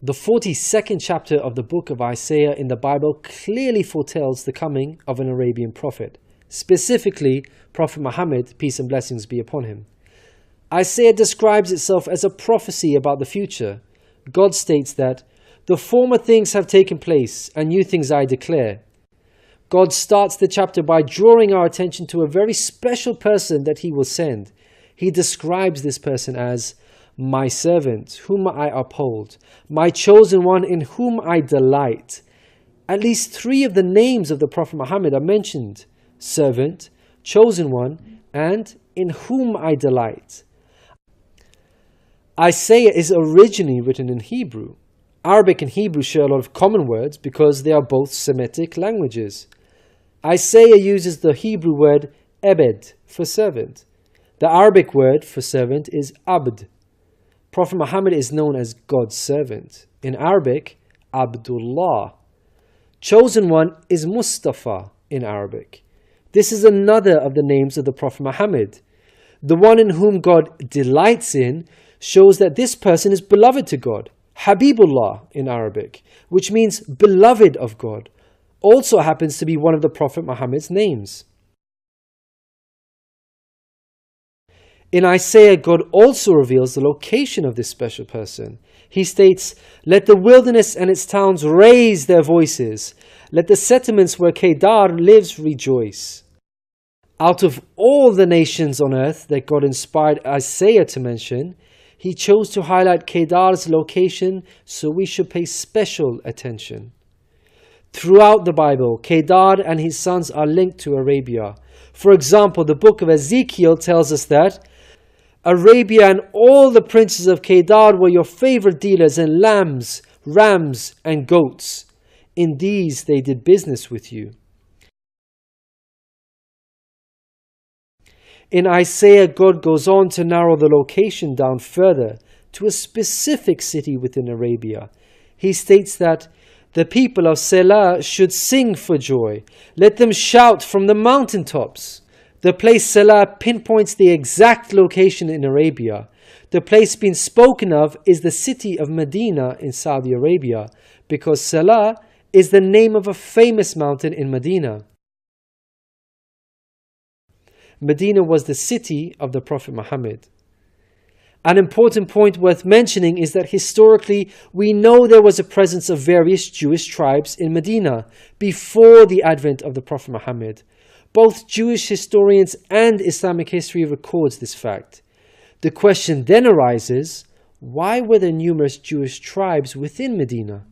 The 42nd chapter of the book of Isaiah in the Bible clearly foretells the coming of an Arabian prophet, specifically Prophet Muhammad, peace and blessings be upon him. Isaiah describes itself as a prophecy about the future. God states that, "The former things have taken place, and new things I declare." God starts the chapter by drawing our attention to a very special person that He will send. He describes this person as my servant, whom I uphold, my chosen one in whom I delight. At least 3 of the names of the Prophet Muhammad are mentioned: servant, chosen one, and in whom I delight. Isaiah is originally written in Hebrew. Arabic and Hebrew share a lot of common words because they are both Semitic languages. Isaiah uses the Hebrew word ebed for servant. The Arabic word for servant is abd. Prophet Muhammad is known as God's servant. In Arabic, Abdullah. Chosen one is Mustafa in Arabic. This is another of the names of the Prophet Muhammad. The one in whom God delights in shows that this person is beloved to God. Habibullah in Arabic, which means beloved of God, also happens to be one of the Prophet Muhammad's names. In Isaiah, God also reveals the location of this special person. He states, "Let the wilderness and its towns raise their voices. Let the settlements where Kedar lives rejoice." Out of all the nations on earth that God inspired Isaiah to mention, He chose to highlight Kedar's location, so we should pay special attention. Throughout the Bible, Kedar and his sons are linked to Arabia. For example, the book of Ezekiel tells us that Arabia and all the princes of Kedar were your favorite dealers in lambs, rams, and goats. In these they did business with you. In Isaiah, God goes on to narrow the location down further to a specific city within Arabia. He states that the people of Selah should sing for joy. Let them shout from the mountaintops. The place Selah pinpoints the exact location in Arabia. The place being spoken of is the city of Madinah in Saudi Arabia, because Selah is the name of a famous mountain in Madinah. Medina was the city of the Prophet Muhammad. An important point worth mentioning is that historically we know there was a presence of various Jewish tribes in Medina before the advent of the Prophet Muhammad. Both Jewish historians and Islamic history records this fact. The question then arises, why were there numerous Jewish tribes within Medina?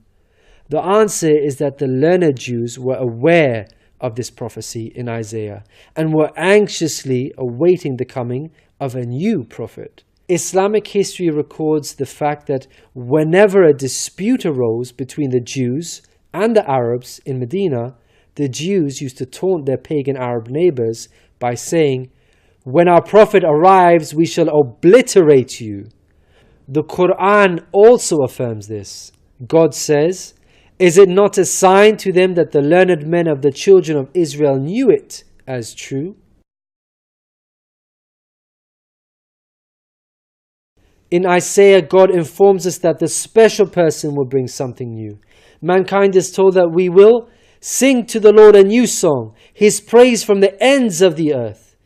The answer is that the learned Jews were aware of this prophecy in Isaiah and were anxiously awaiting the coming of a new prophet. Islamic history records the fact that whenever a dispute arose between the Jews and the Arabs in Medina, the Jews used to taunt their pagan Arab neighbors by saying, "When our prophet arrives, we shall obliterate you." The Quran also affirms this. God says, "Is it not a sign to them that the learned men of the children of Israel knew it as true?" In Isaiah, God informs us that the special person will bring something new. Mankind is told that we will sing to the Lord a new song, His praise from the ends of the earth.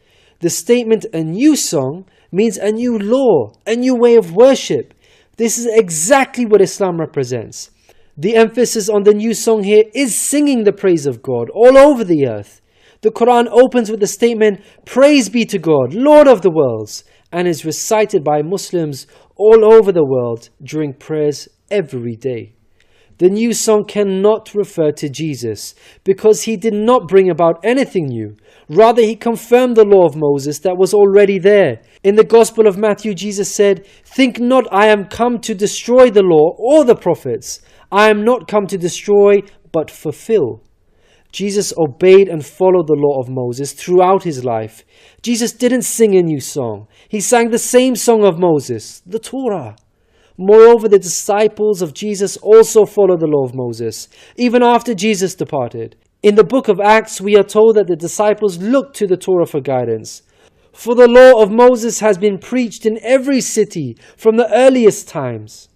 The statement "a new song" means a new law, a new way of worship. This is exactly what Islam represents. The emphasis on the new song here is singing the praise of God all over the earth. The Quran opens with the statement, "Praise be to God, Lord of the worlds," and is recited by Muslims all over the world during prayers every day. The new song cannot refer to Jesus because He did not bring about anything new. Rather, He confirmed the law of Moses that was already there. In the Gospel of Matthew, Jesus said, "Think not I am come to destroy the law or the prophets. I am not come to destroy, but fulfill." Jesus obeyed and followed the law of Moses throughout His life. Jesus didn't sing a new song. He sang the same song of Moses, the Torah. Moreover, the disciples of Jesus also followed the law of Moses, even after Jesus departed. In the book of Acts, we are told that the disciples looked to the Torah for guidance. For the law of Moses has been preached in every city from the earliest times.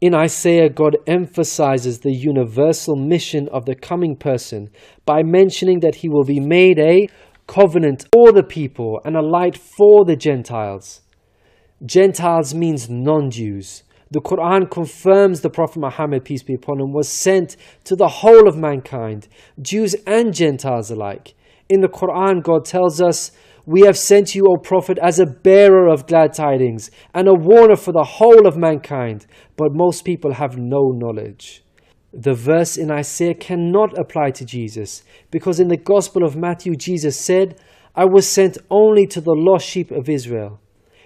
In Isaiah, God emphasizes the universal mission of the coming person by mentioning that he will be made a covenant for the people and a light for the Gentiles. Gentiles means non-Jews. The Quran confirms the Prophet Muhammad, peace be upon him, was sent to the whole of mankind, Jews and Gentiles alike. In the Quran, God tells us, "We have sent you, O Prophet, as a bearer of glad tidings and a warner for the whole of mankind, but most people have no knowledge." The verse in Isaiah cannot apply to Jesus, because in the Gospel of Matthew, Jesus said, "I was sent only to the lost sheep of Israel."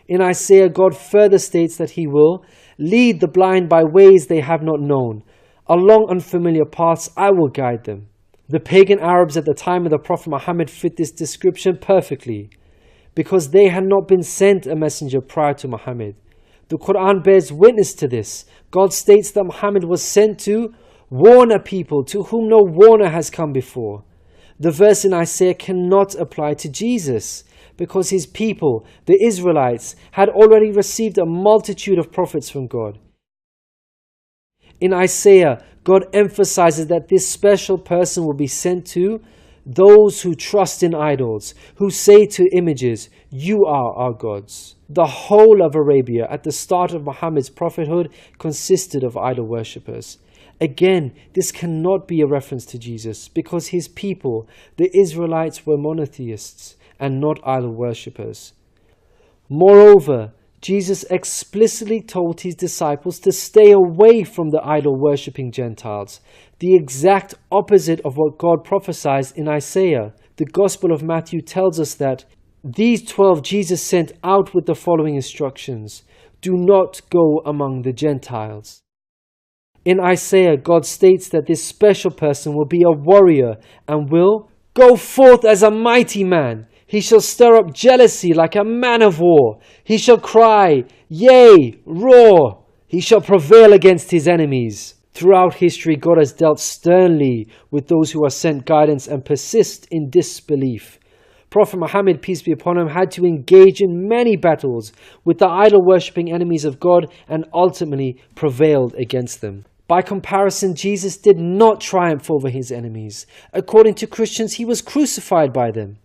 In Isaiah, God further states that He will lead the blind by ways they have not known. Along unfamiliar paths I will guide them. The pagan Arabs at the time of the Prophet Muhammad fit this description perfectly, because they had not been sent a messenger prior to Muhammad. The Quran bears witness to this. God states that Muhammad was sent to warn a people to whom no warner has come before. The verse in Isaiah cannot apply to Jesus, because his people, the Israelites, had already received a multitude of prophets from God. In Isaiah, God emphasizes that this special person will be sent to those who trust in idols, who say to images, "You are our gods." The whole of Arabia at the start of Muhammad's prophethood consisted of idol worshippers. Again, this cannot be a reference to Jesus, because his people, the Israelites, were monotheists and not idol worshippers. Moreover, Jesus explicitly told his disciples to stay away from the idol-worshipping Gentiles, the exact opposite of what God prophesied in Isaiah. The Gospel of Matthew tells us that these 12 Jesus sent out with the following instructions: "Do not go among the Gentiles." In Isaiah, God states that this special person will be a warrior and will go forth as a mighty man. He shall stir up jealousy like a man of war. He shall cry, yea, roar. He shall prevail against his enemies. Throughout history, God has dealt sternly with those who are sent guidance and persist in disbelief. Prophet Muhammad, peace be upon him, had to engage in many battles with the idol-worshipping enemies of God and ultimately prevailed against them. By comparison, Jesus did not triumph over his enemies. According to Christians, he was crucified by them.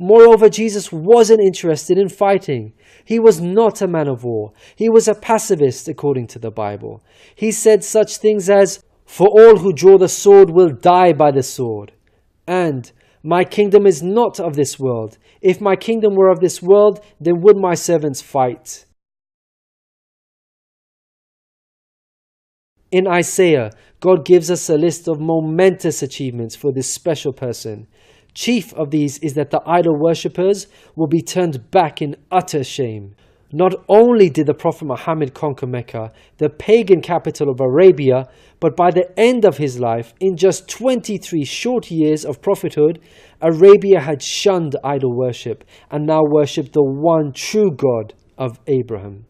Moreover, Jesus wasn't interested in fighting. He was not a man of war. He was a pacifist, according to the Bible. He said such things as, "For all who draw the sword will die by the sword," and "My kingdom is not of this world. If my kingdom were of this world, then would my servants fight." In Isaiah, God gives us a list of momentous achievements for this special person. Chief of these is that the idol worshippers will be turned back in utter shame. Not only did the Prophet Muhammad conquer Mecca, the pagan capital of Arabia, but by the end of his life, in just 23 short years of prophethood, Arabia had shunned idol worship and now worshipped the one true God of Abraham.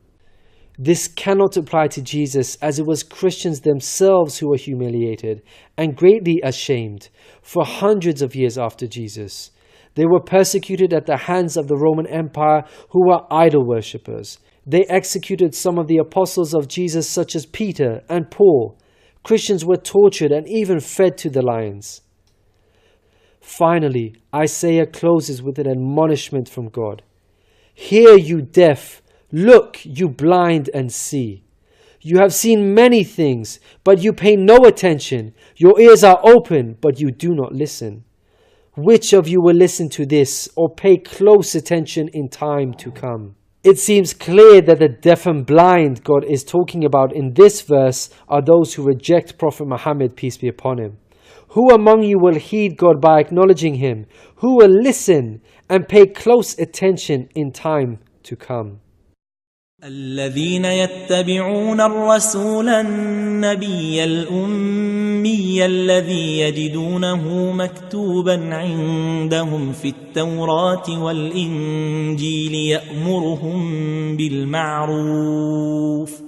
This cannot apply to Jesus, as it was Christians themselves who were humiliated and greatly ashamed for hundreds of years after Jesus. They were persecuted at the hands of the Roman Empire, who were idol worshippers. They executed some of the apostles of Jesus, such as Peter and Paul. Christians were tortured and even fed to the lions. Finally, Isaiah closes with an admonishment from God. "Hear, you deaf. Look, you blind, and see. You have seen many things, but you pay no attention. Your ears are open, but you do not listen. Which of you will listen to this or pay close attention in time to come?" It seems clear that the deaf and blind God is talking about in this verse are those who reject Prophet Muhammad, peace be upon him. Who among you will heed God by acknowledging him? Who will listen and pay close attention in time to come? الذين يتبعون الرسول النبي الأمي الذي يجدونه مكتوبا عندهم في التوراة والإنجيل يأمرهم بالمعروف